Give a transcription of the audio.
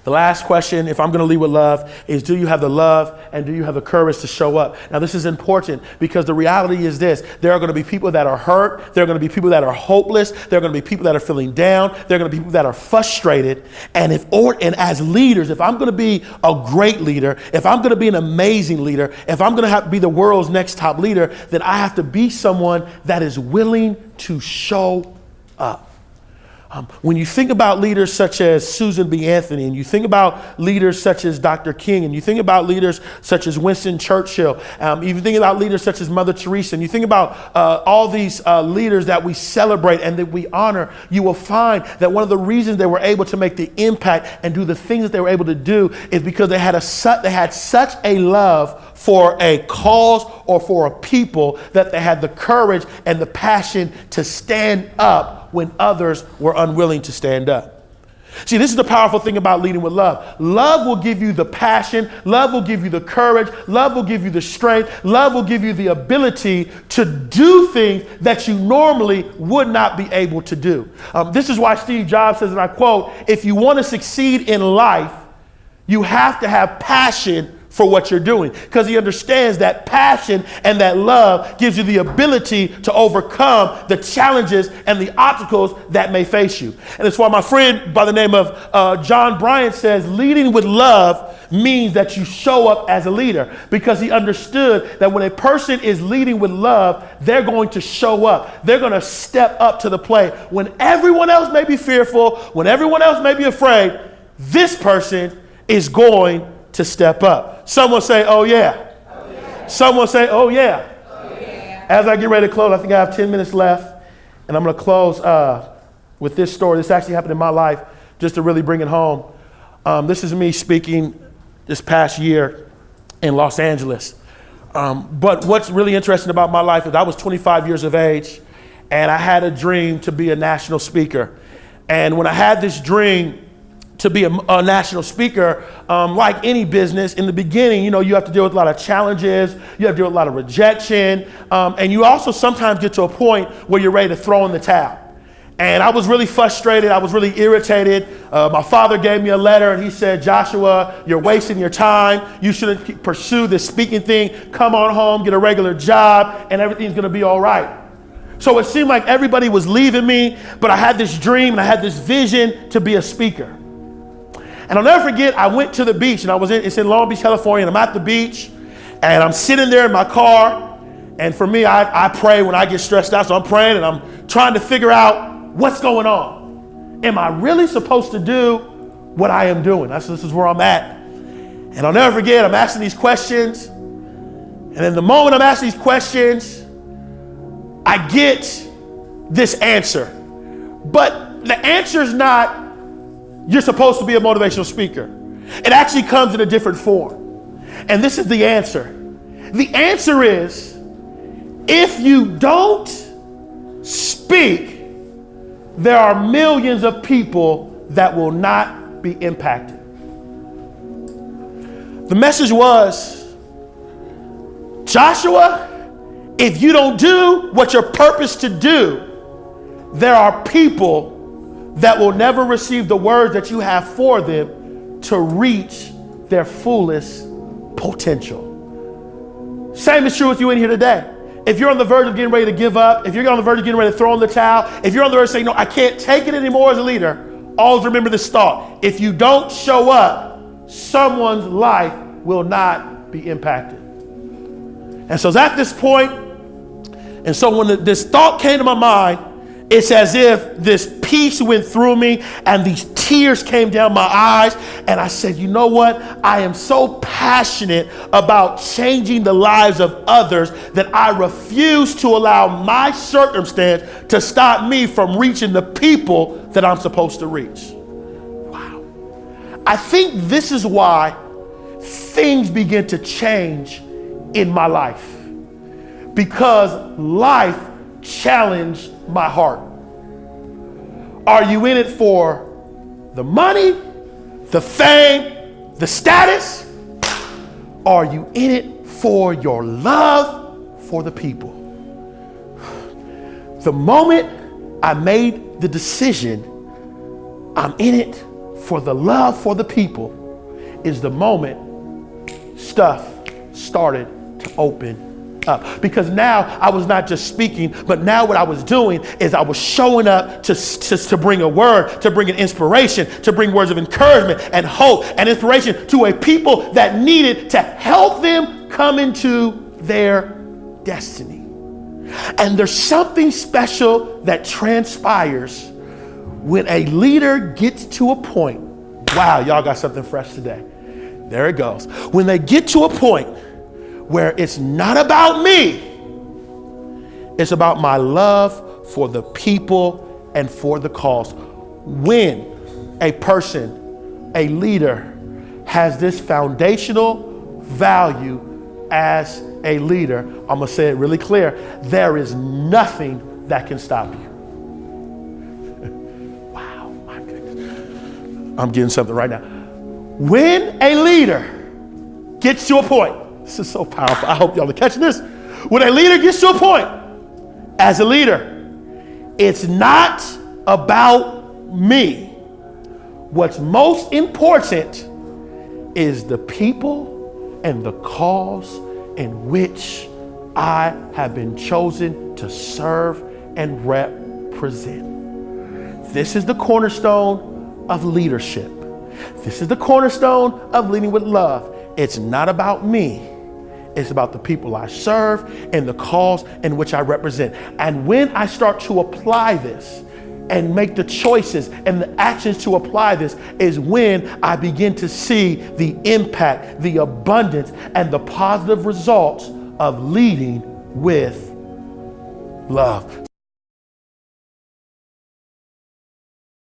The last question, if I'm going to lead with love, is do you have the love and do you have the courage to show up? Now, this is important because the reality is this. There are going to be people that are hurt. There are going to be people that are hopeless. There are going to be people that are feeling down. There are going to be people that are frustrated. And as leaders, if I'm going to be a great leader, if I'm going to be an amazing leader, if I'm going to have to be the world's next top leader, then I have to be someone that is willing to show up. When you think about leaders such as Susan B. Anthony, and you think about leaders such as Dr. King, and you think about leaders such as Winston Churchill, you think about leaders such as Mother Teresa, and you think about all these leaders that we celebrate and that we honor, you will find that one of the reasons they were able to make the impact and do the things that they were able to do is because they had such a love for a cause or for a people that they had the courage and the passion to stand up when others were unwilling to stand up. See, this is the powerful thing about leading with love. Love will give you the passion. Love will give you the courage. Love will give you the strength. Love will give you the ability to do things that you normally would not be able to do. This is why Steve Jobs says, and I quote, if you want to succeed in life, you have to have passion for what you're doing, because he understands that passion and that love gives you the ability to overcome the challenges and the obstacles that may face you. And it's why my friend by the name of John Bryant says leading with love means that you show up as a leader, because he understood that when a person is leading with love, they're going to show up. They're going to step up to the plate. When everyone else may be fearful, when everyone else may be afraid, this person is going to step up. Someone say, oh yeah. Oh, yeah. Someone say, oh yeah. Oh, yeah. As I get ready to close, I think I have 10 minutes left, and I'm going to close with this story. This actually happened in my life, just to really bring it home. This is me speaking this past year in Los Angeles. But what's really interesting about my life is I was 25 years of age, and I had a dream to be a national speaker. And when I had this dream to be a national speaker, like any business, in the beginning, you have to deal with a lot of challenges, you have to deal with a lot of rejection, and you also sometimes get to a point where you're ready to throw in the towel. And I was really frustrated, I was really irritated. My father gave me a letter and he said, Joshua, you're wasting your time, you shouldn't pursue this speaking thing, come on home, get a regular job, and everything's gonna be all right. So it seemed like everybody was leaving me, but I had this dream and I had this vision to be a speaker. And I'll never forget, I went to the beach, and it's in Long Beach, California, and I'm at the beach, and I'm sitting there in my car, and for me, I pray when I get stressed out, so I'm praying, and I'm trying to figure out what's going on. Am I really supposed to do what I am doing? This is where I'm at. And I'll never forget, I'm asking these questions, and in the moment I'm asking these questions, I get this answer. But the answer is not, you're supposed to be a motivational speaker. It actually comes in a different form. And this is the answer. The answer is, if you don't speak, there are millions of people that will not be impacted. The message was, Joshua, if you don't do what you're purposed to do, there are people that will never receive the words that you have for them to reach their fullest potential. Same is true with you in here today. If you're on the verge of getting ready to give up, if you're on the verge of getting ready to throw in the towel, if you're on the verge of saying, no, I can't take it anymore as a leader, always remember this thought. If you don't show up, someone's life will not be impacted. And so it's at this point, and so when this thought came to my mind, it's as if this peace went through me and these tears came down my eyes. And I said, you know what? I am so passionate about changing the lives of others that I refuse to allow my circumstance to stop me from reaching the people that I'm supposed to reach. Wow. I think this is why things begin to change in my life, because life challenged my heart. Are you in it for the money, the fame, the status? Are you in it for your love for the people? The moment I made the decision, I'm in it for the love for the people is the moment stuff started to open up. Because now I was not just speaking, but now what I was doing is I was showing up to bring a word, to bring an inspiration, to bring words of encouragement and hope and inspiration to a people that needed to help them come into their destiny. And there's something special that transpires when a leader gets to a point. Wow, y'all got something fresh today. There it goes. When they get to a point where it's not about me, it's about my love for the people and for the cause. When a person, a leader, has this foundational value as a leader, I'm gonna say it really clear, there is nothing that can stop you. Wow, my goodness. I'm getting something right now. When a leader gets to a point, this is so powerful, I hope y'all are catching this. When a leader gets to a point, as a leader, it's not about me. What's most important is the people and the cause in which I have been chosen to serve and represent. This is the cornerstone of leadership. This is the cornerstone of leading with love. It's not about me. It's about the people I serve and the cause in which I represent. And when I start to apply this and make the choices and the actions to apply this is when I begin to see the impact, the abundance, and the positive results of leading with love.